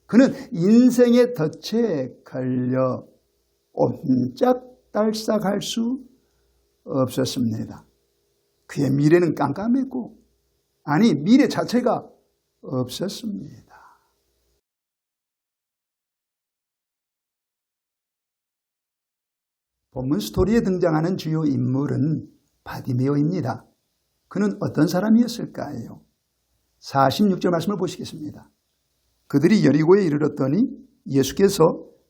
그는 인생의 덫에 걸려 옴짝달싹할 수 없었습니다. 그의 미래는 깜깜했고, 아니 미래 자체가 없었습니다. 본문 스토리에 등장하는 주요 인물은 바디메오입니다. 그는 어떤 사람이었을까요? 46절 말씀을 보시겠습니다. 그들이 여리고에 이르렀더니 예수께서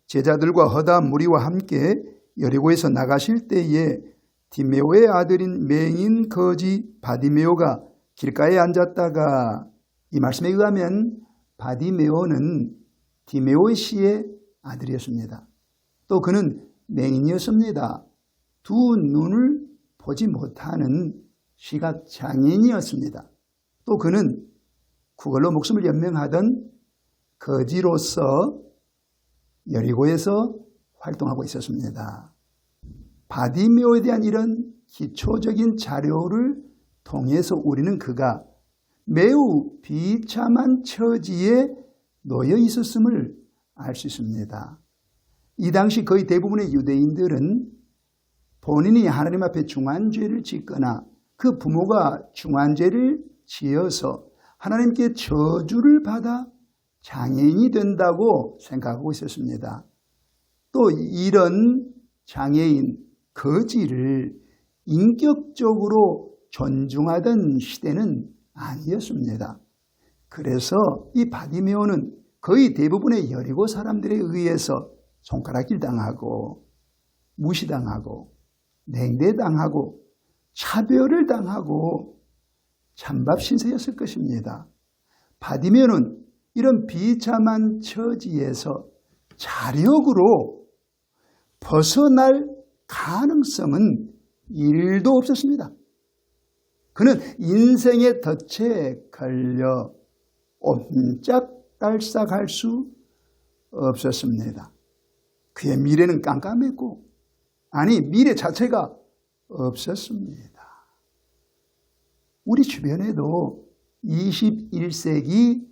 제자들과 허다 무리와 함께 여리고에서 나가실 때에 디메오의 아들인 맹인 거지 바디메오가 길가에 앉았다가, 이 말씀에 의하면 바디메오는 디메오의 씨의 아들이었습니다. 또 그는 맹인이었습니다. 두 눈을 보지 못하는 시각장애인이었습니다. 또 그는 그걸로 목숨을 연명하던 거지로서 여리고에서 활동하고 있었습니다. 바디메오에 대한 이런 기초적인 자료를 통해서 우리는 그가 매우 비참한 처지에 놓여 있었음을 알 수 있습니다. 이 당시 거의 대부분의 유대인들은 본인이 하나님 앞에 중환죄를 짓거나 그 부모가 중환죄를 지어서 하나님께 저주를 받아 장애인이 된다고 생각하고 있었습니다. 또 이런 장애인, 거지를 인격적으로 존중하던 시대는 아니었습니다. 그래서 이 바디메오는 거의 대부분의 여리고 사람들에 의해서 손가락질 당하고 무시당하고 냉대당하고 차별을 당하고 찬밥 신세였을 것입니다. 바디메오는 이런 비참한 처지에서 자력으로 벗어날 가능성은 1도 없었습니다. 그는 인생의 덫에 걸려 옴짝달싹할 수 없었습니다. 그의 미래는 깜깜했고, 아니 미래 자체가 없었습니다. 우리 주변에도 21세기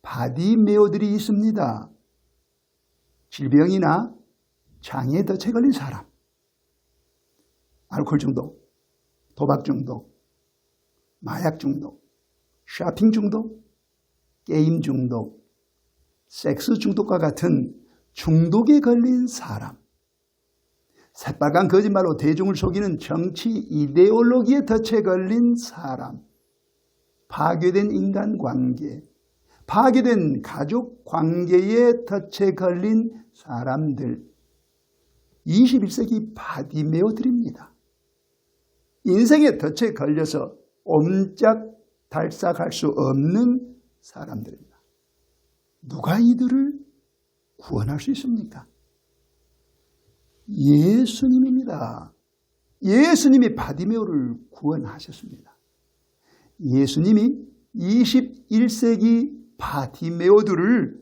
바디메오들이 있습니다. 질병이나 장애에 덫에 걸린 사람, 알코올 중독, 도박 중독, 마약 중독, 쇼핑 중독, 게임 중독, 섹스 중독과 같은 중독에 걸린 사람, 새빨간 거짓말로 대중을 속이는 정치 이데올로기의 덫에 걸린 사람, 파괴된 인간관계, 파괴된 가족 관계의 덫에 걸린 사람들, 21세기 바디메오들입니다. 인생의 덫에 걸려서 옴짝달싹할 수 없는 사람들입니다. 누가 이들을 구원할 수 있습니까? 예수님입니다. 예수님이 바디메오를 구원하셨습니다. 예수님이 21세기 바디메오들을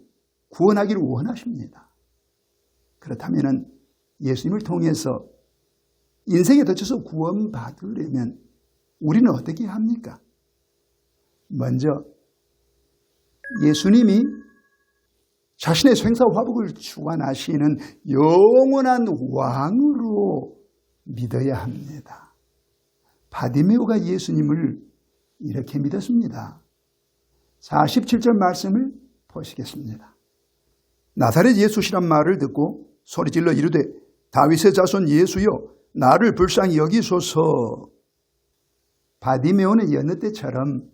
구원하기를 원하십니다. 그렇다면 예수님을 통해서 인생에 덫에서 구원받으려면 우리는 어떻게 합니까? 먼저 예수님이 자신의 생사화복을 주관하시는 영원한 왕으로 믿어야 합니다. 바디메오가 예수님을 이렇게 믿었습니다. 47절 말씀을 보시겠습니다. 나사렛 예수시란 말을 듣고 소리질러 이르되 다윗의 자손 예수여 나를 불쌍히 여기소서. 바디메오는 여느 때처럼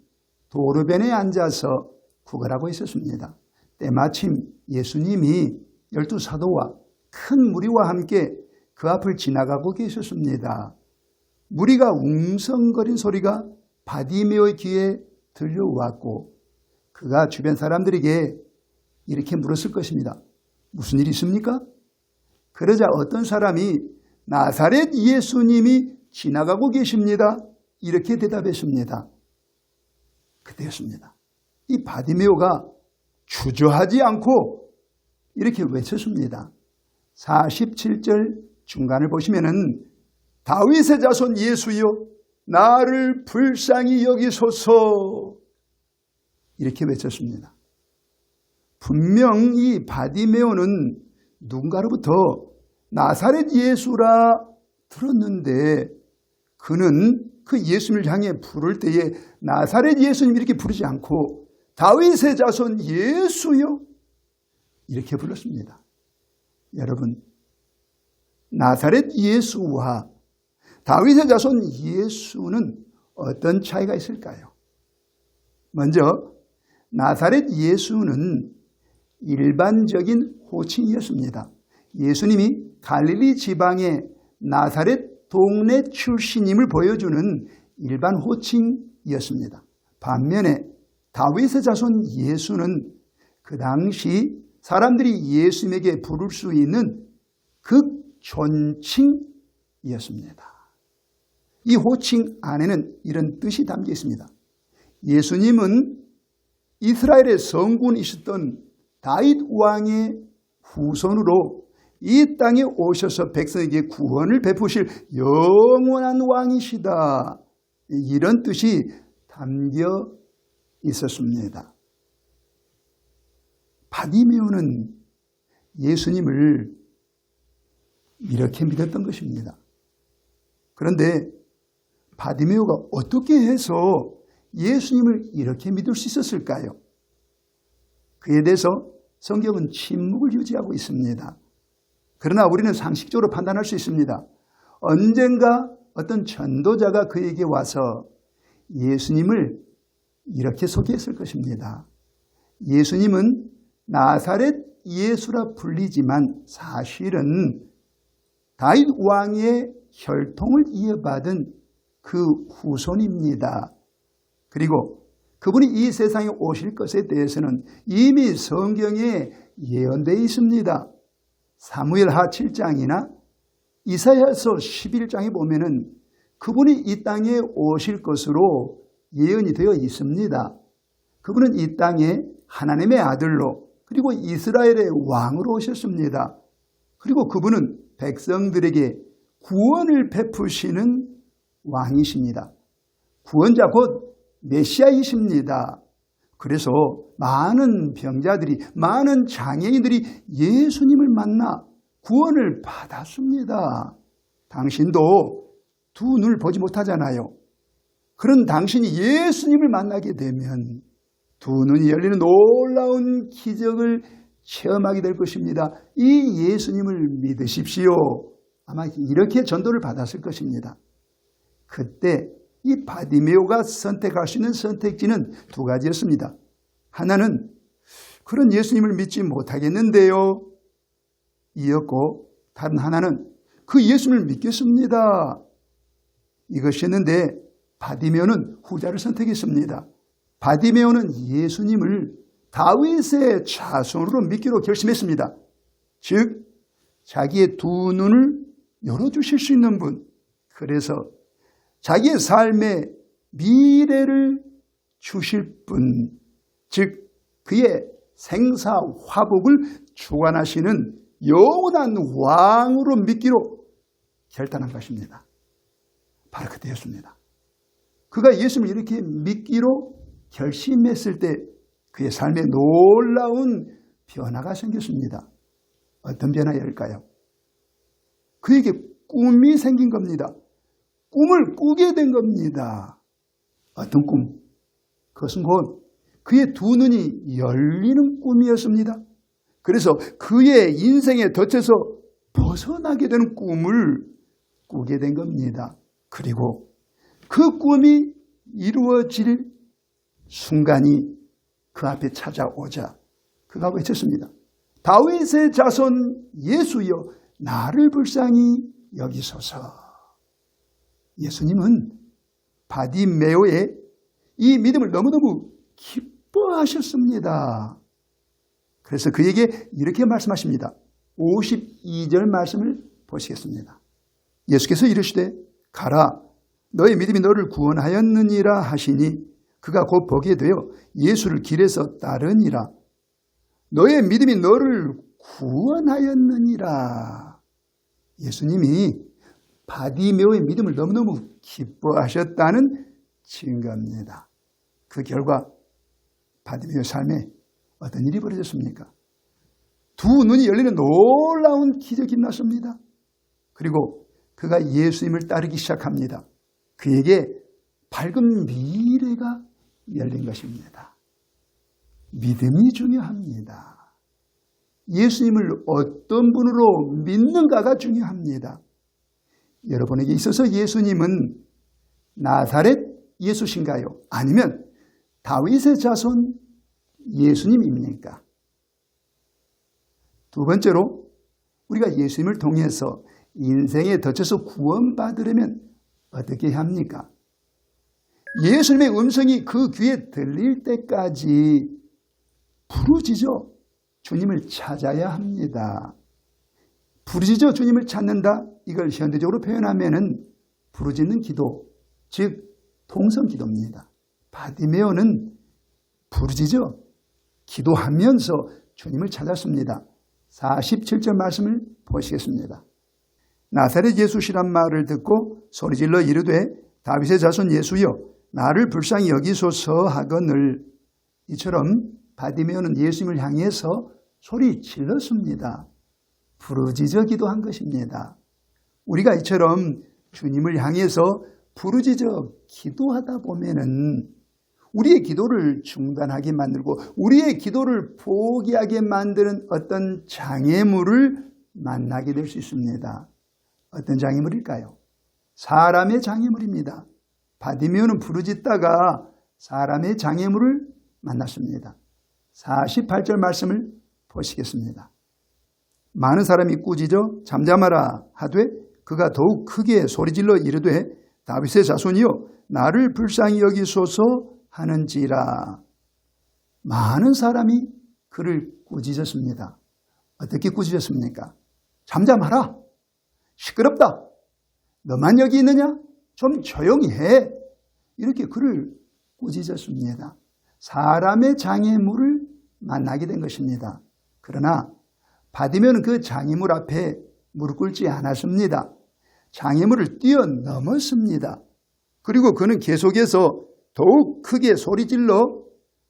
도로변에 앉아서 구걸하고 있었습니다. 때마침 예수님이 12사도와 큰 무리와 함께 그 앞을 지나가고 계셨습니다. 무리가 웅성거린 소리가 바디메오의 귀에 들려왔고 그가 주변 사람들에게 이렇게 물었을 것입니다. 무슨 일이 있습니까? 그러자 어떤 사람이 나사렛 예수님이 지나가고 계십니다. 이렇게 대답했습니다. 그때였습니다. 이 바디메오가 주저하지 않고 이렇게 외쳤습니다. 47절 중간을 보시면은 다윗의 자손 예수여 나를 불쌍히 여기소서 이렇게 외쳤습니다. 분명 이 바디메오는 누군가로부터 나사렛 예수라 들었는데 그는 그 예수님을 향해 부를 때에 나사렛 예수님 이렇게 부르지 않고 다윗의 자손 예수요 이렇게 불렀습니다. 여러분, 나사렛 예수와 다윗의 자손 예수는 어떤 차이가 있을까요? 먼저 나사렛 예수는 일반적인 호칭이었습니다. 예수님이 갈릴리 지방의 나사렛 동네 출신임을 보여주는 일반 호칭이었습니다. 반면에 다윗의 자손 예수는 그 당시 사람들이 예수님에게 부를 수 있는 극존칭이었습니다. 이 호칭 안에는 이런 뜻이 담겨 있습니다. 예수님은 이스라엘의 성군이셨던 다윗 왕의 후손으로 이 땅에 오셔서 백성에게 구원을 베푸실 영원한 왕이시다. 이런 뜻이 담겨 있었습니다. 바디메오는 예수님을 이렇게 믿었던 것입니다. 그런데 바디메오가 어떻게 해서 예수님을 이렇게 믿을 수 있었을까요? 그에 대해서 성경은 침묵을 유지하고 있습니다. 그러나 우리는 상식적으로 판단할 수 있습니다. 언젠가 어떤 전도자가 그에게 와서 예수님을 이렇게 소개했을 것입니다. 예수님은 나사렛 예수라 불리지만 사실은 다윗 왕의 혈통을 이어받은 그 후손입니다. 그리고 그분이 이 세상에 오실 것에 대해서는 이미 성경에 예언되어 있습니다. 사무엘하 7장이나 이사야서 11장에 보면은 그분이 이 땅에 오실 것으로 예언이 되어 있습니다. 그분은 이 땅에 하나님의 아들로 그리고 이스라엘의 왕으로 오셨습니다. 그리고 그분은 백성들에게 구원을 베푸시는 왕이십니다. 구원자 곧 메시아이십니다. 그래서 많은 병자들이, 많은 장애인들이 예수님을 만나 구원을 받았습니다. 당신도 두 눈을 보지 못하잖아요. 그런 당신이 예수님을 만나게 되면 두 눈이 열리는 놀라운 기적을 체험하게 될 것입니다. 이 예수님을 믿으십시오. 아마 이렇게 전도를 받았을 것입니다. 그때 이 바디메오가 선택할 수 있는 선택지는 두 가지였습니다. 하나는 그런 예수님을 믿지 못하겠는데요 이었고, 다른 하나는 그 예수님을 믿겠습니다 이것이었는데 바디메오는 후자를 선택했습니다. 바디메오는 예수님을 다윗의 자손으로 믿기로 결심했습니다. 즉 자기의 두 눈을 열어주실 수 있는 분, 그래서 자기의 삶의 미래를 주실 분, 즉 그의 생사화복을 주관하시는 영원한 왕으로 믿기로 결단한 것입니다. 바로 그때였습니다. 그가 예수님을 이렇게 믿기로 결심했을 때 그의 삶에 놀라운 변화가 생겼습니다. 어떤 변화일까요? 그에게 꿈이 생긴 겁니다. 꿈을 꾸게 된 겁니다. 어떤 꿈? 그것은 곧 그의 두 눈이 열리는 꿈이었습니다. 그래서 그의 인생의 덫에서 벗어나게 되는 꿈을 꾸게 된 겁니다. 그리고 그 꿈이 이루어질 순간이 그 앞에 찾아오자 그가 외쳤습니다. 다윗의 자손 예수여 나를 불쌍히 여기소서. 예수님은 바디메오의 이 믿음을 너무너무 기뻐하셨습니다. 그래서 그에게 이렇게 말씀하십니다. 52절 말씀을 보시겠습니다. 예수께서 이르시되 가라 너의 믿음이 너를 구원하였느니라 하시니 그가 곧 보게 되어 예수를 길에서 따르니라. 너의 믿음이 너를 구원하였느니라. 예수님이 바디메오의 믿음을 너무너무 기뻐하셨다는 증거입니다. 그 결과 바디메오의 삶에 어떤 일이 벌어졌습니까? 두 눈이 열리는 놀라운 기적이 났습니다. 그리고 그가 예수님을 따르기 시작합니다. 그에게 밝은 미래가 열린 것입니다. 믿음이 중요합니다. 예수님을 어떤 분으로 믿는가가 중요합니다. 여러분에게 있어서 예수님은 나사렛 예수신가요? 아니면 다윗의 자손 예수님입니까? 두 번째로 우리가 예수님을 통해서 인생의 덫에서 구원받으려면 어떻게 합니까? 예수님의 음성이 그 귀에 들릴 때까지 부르짖어 주님을 찾아야 합니다. 부르짖어 주님을 찾는다. 이걸 현대적으로 표현하면은 부르짖는 기도, 즉 통성 기도입니다. 바디메오는 부르짖어 기도하면서 주님을 찾았습니다. 47절 말씀을 보시겠습니다. 나사렛 예수시란 말을 듣고 소리질러 이르되 다윗의 자손 예수여 나를 불쌍히 여기소서 하거늘. 이처럼 바디메오는 예수님을 향해서 소리 질렀습니다. 부르짖어 기도한 것입니다. 우리가 이처럼 주님을 향해서 부르짖어 기도하다 보면은 우리의 기도를 중단하게 만들고 우리의 기도를 포기하게 만드는 어떤 장애물을 만나게 될 수 있습니다. 어떤 장애물일까요? 사람의 장애물입니다. 바디메오는 부르짖다가 사람의 장애물을 만났습니다. 48절 말씀을 보시겠습니다. 많은 사람이 꾸짖어 잠잠하라 하되 그가 더욱 크게 소리질러 이르되 다윗의 자손이여 나를 불쌍히 여기소서 하는지라. 많은 사람이 그를 꾸짖었습니다. 어떻게 꾸짖었습니까? 잠잠하라. 시끄럽다. 너만 여기 있느냐? 좀 조용히 해. 이렇게 그를 꾸짖었습니다. 사람의 장애물을 만나게 된 것입니다. 그러나 바디메오는 그 장애물 앞에 무릎 꿇지 않았습니다. 장애물을 뛰어넘었습니다. 그리고 그는 계속해서 더욱 크게 소리질러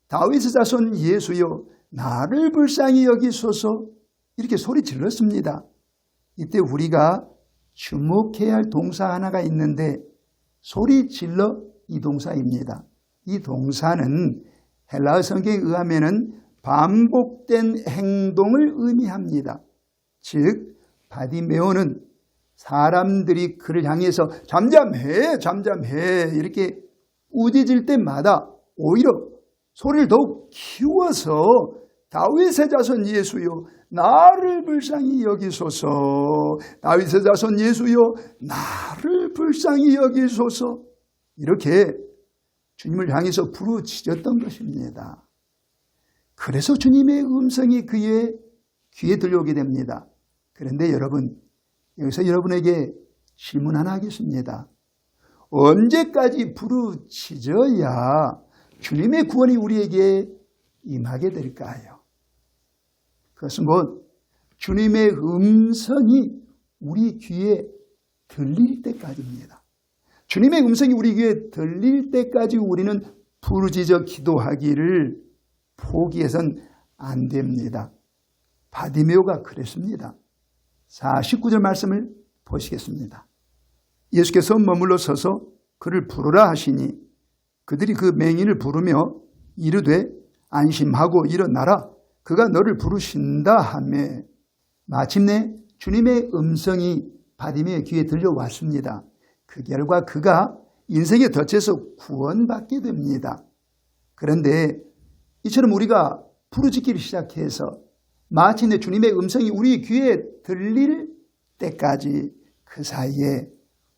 다윗의 자손 예수여 나를 불쌍히 여기소서 이렇게 소리질렀습니다. 이때 우리가 주목해야 할 동사 하나가 있는데 소리질러 이 동사입니다. 이 동사는 헬라어 성경에 의하면 반복된 행동을 의미합니다. 즉 바디메오는 사람들이 그를 향해서 잠잠해 이렇게 꾸짖을 때마다 오히려 소리를 더욱 키워서 다윗의 자손 예수여 나를 불쌍히 여기소서 다윗의 자손 예수여 나를 불쌍히 여기소서 이렇게 주님을 향해서 부르짖었던 것입니다. 그래서 주님의 음성이 그의 귀에 들려오게 됩니다. 그런데 여러분 여기서 여러분에게 질문 하나 하겠습니다. 언제까지 부르짖어야 주님의 구원이 우리에게 임하게 될까요? 그것은 곧 주님의 음성이 우리 귀에 들릴 때까지입니다. 주님의 음성이 우리 귀에 들릴 때까지 우리는 부르짖어 기도하기를 포기해서는 안 됩니다. 바디메오가 그랬습니다. 49절 말씀을 보시겠습니다. 예수께서 머물러 서서 그를 부르라 하시니 그들이 그 맹인을 부르며 이르되 안심하고 일어나라 그가 너를 부르신다 하며 마침내 주님의 음성이 바디메오의 귀에 들려왔습니다. 그 결과 그가 인생의 덫에서 구원받게 됩니다. 그런데 이처럼 우리가 부르짖기를 시작해서 마침내 주님의 음성이 우리 귀에 들릴 때까지 그 사이에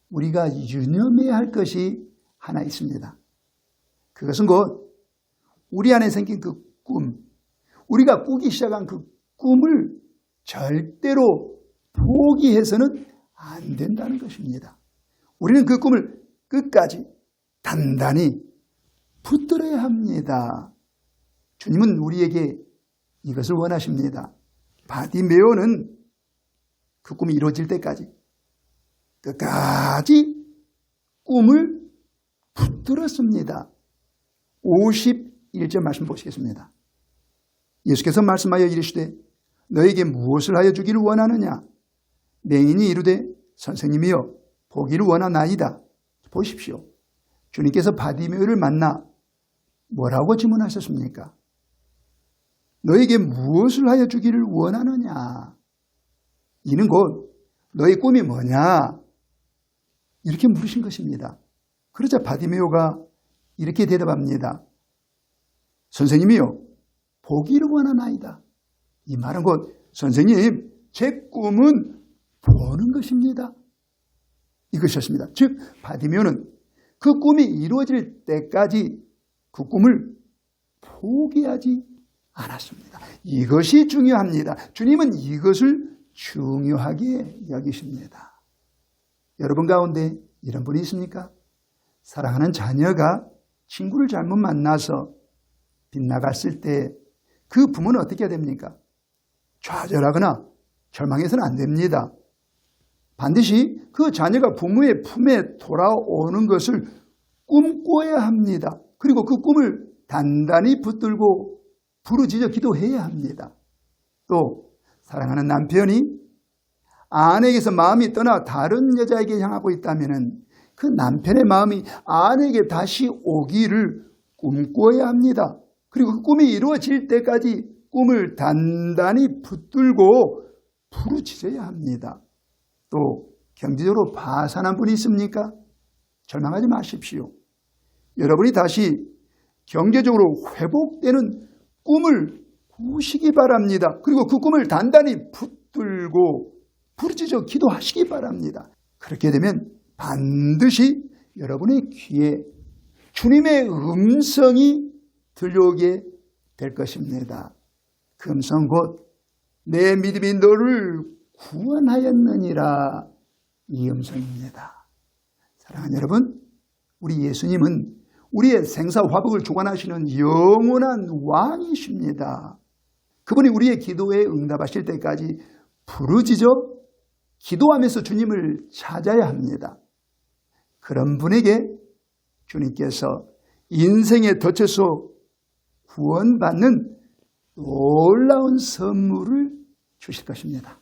우리가 유념해야 할 것이 하나 있습니다. 그것은 곧 우리 안에 생긴 그 꿈, 우리가 꾸기 시작한 그 꿈을 절대로 포기해서는 안 된다는 것입니다. 우리는 그 꿈을 끝까지 단단히 붙들어야 합니다. 주님은 우리에게 이것을 원하십니다. 바디메오는 그 꿈이 이루어질 때까지 끝까지 꿈을 붙들었습니다. 51절 말씀 보시겠습니다. 예수께서 말씀하여 이르시되 너에게 무엇을 하여 주기를 원하느냐? 맹인이 이르되 선생님이여 보기를 원하나이다. 보십시오. 주님께서 바디메오를 만나 뭐라고 질문하셨습니까? 너에게 무엇을 하여 주기를 원하느냐? 이는 곧 너의 꿈이 뭐냐? 이렇게 물으신 것입니다. 그러자 바디메오가 이렇게 대답합니다. 선생님이요 보기를 원하나이다. 이 말은 곧 선생님 제 꿈은 보는 것입니다. 이것이었습니다. 즉 바디메오는 그 꿈이 이루어질 때까지 그 꿈을 포기하지 않았습니다. 이것이 중요합니다. 주님은 이것을 중요하게 여기십니다. 여러분 가운데 이런 분이 있습니까? 사랑하는 자녀가 친구를 잘못 만나서 빗나갔을 때 그 부모는 어떻게 해야 됩니까? 좌절하거나 절망해서는 안 됩니다. 반드시 그 자녀가 부모의 품에 돌아오는 것을 꿈꿔야 합니다. 그리고 그 꿈을 단단히 붙들고 부르짖어 기도해야 합니다. 또 사랑하는 남편이 아내에게서 마음이 떠나 다른 여자에게 향하고 있다면 그 남편의 마음이 아내에게 다시 오기를 꿈꿔야 합니다. 그리고 그 꿈이 이루어질 때까지 꿈을 단단히 붙들고 부르짖어야 합니다. 또 경제적으로 파산한 분이 있습니까? 절망하지 마십시오. 여러분이 다시 경제적으로 회복되는 꿈을 꾸시기 바랍니다. 그리고 그 꿈을 단단히 붙들고 부르짖어 기도하시기 바랍니다. 그렇게 되면 반드시 여러분의 귀에 주님의 음성이 들려오게 될 것입니다. 그 음성 곧 내 믿음이 너를 구원하였느니라 이 음성입니다. 사랑하는 여러분, 우리 예수님은 우리의 생사화복을 주관하시는 영원한 왕이십니다. 그분이 우리의 기도에 응답하실 때까지 부르짖어 기도하면서 주님을 찾아야 합니다. 그런 분에게 주님께서 인생의 덫에서 구원받는 놀라운 선물을 주실 것입니다.